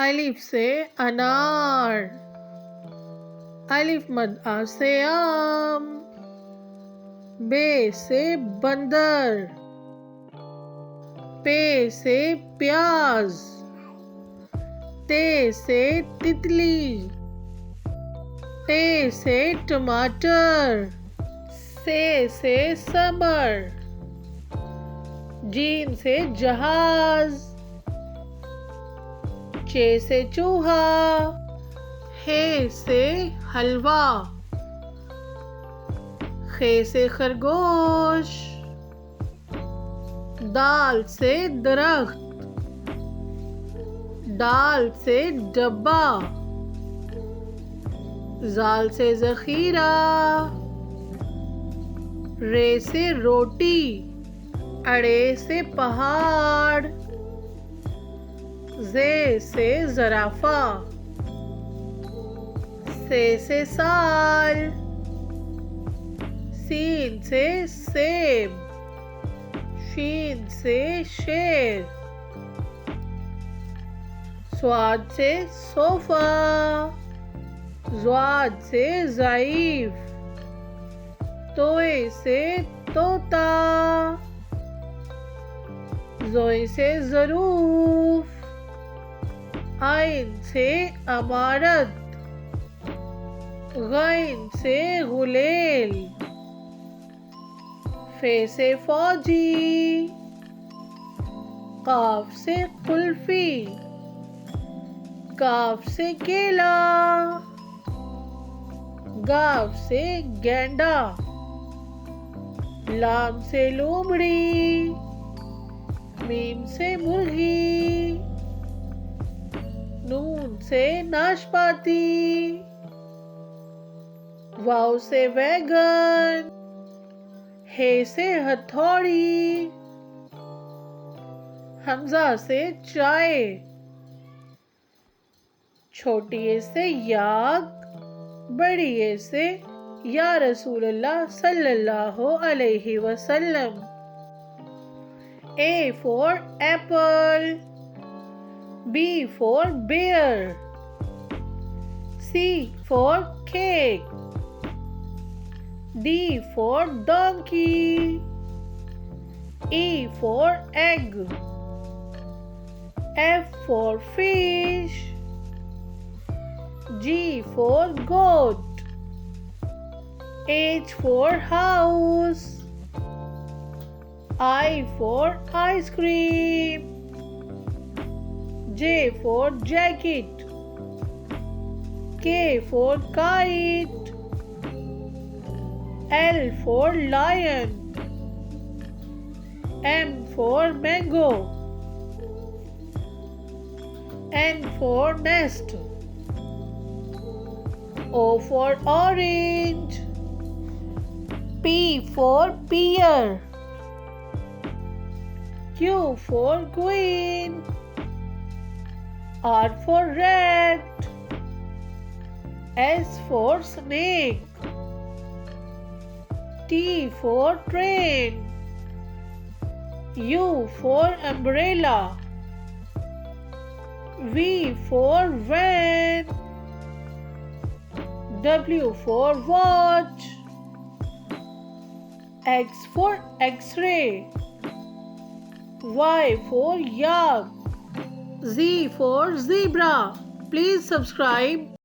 الف سے انار، الف مد آ سے آم، بے سے بندر، پے سے پیاز، تے سے تتلی، ٹے سے ٹماٹر، سے سمر، جیم سے جہاز، چے سے چوہا، ہے سے حلوہ، خے سے خرگوش، دال سے درخت، ڈال سے ڈبہ، زال سے ذخیرہ، رے سے روٹی، اڑے سے پہاڑ، زے سے زرافہ، سے سال، سین سے سیب، شین سے شیر، صاد سے صوفہ، ضاد سے ضعیف، توئے سے طوطا، زوئے سے ظروف، عین سے عمارت، غین سے غلیل، فے سے فوجی، قاف سے قلفی، کاف سے کیلا، گاف سے گینڈا، لام سے لومڑی، میم سے مرغی، نون سے ناشپاتی، واو سے ویگن، ہے سے ہتھوڑی، حمزہ سے چائے، چھوٹی اے سے یاگ، بڑی اے سے یا رسول اللہ صلی اللہ علیہ وسلم. A for apple, B for bear, C for cake, D for donkey, E for egg, F for fish, G for goat, H for house, I for ice cream, J for jacket, K for kite, L for lion, M for mango, N for nest, O for orange, P for pear, Q for queen, R for rat, S for snake, T for train, U for umbrella, V for van, W for watch, X for X-ray, Y for yak, Z for zebra. Please subscribe.